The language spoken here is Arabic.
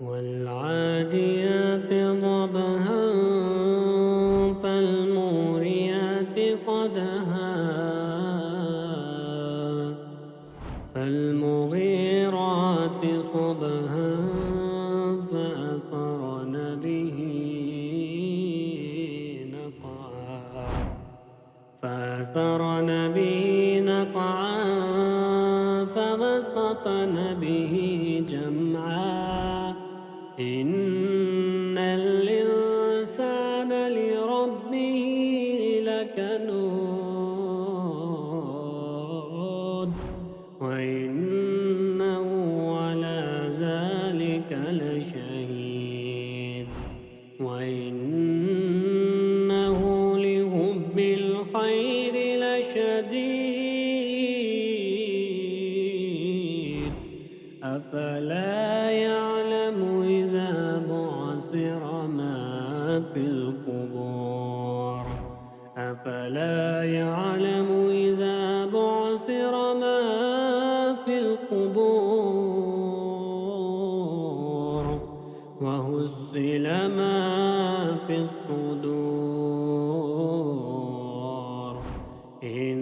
والعاديات ضبحا فالموريات قدحا فالمغيرات صبحا فأثرن به نقعا فوسطن به جمعا إن الإنسان لربه لكنود وإنه على ذلك لشهيد وإنه لحب الخير لشديد أفلا يعلم إذا بعثر ما في القبور أفلا يعلم إذا بعثر ما في القبور وهزل ما في الصدور إن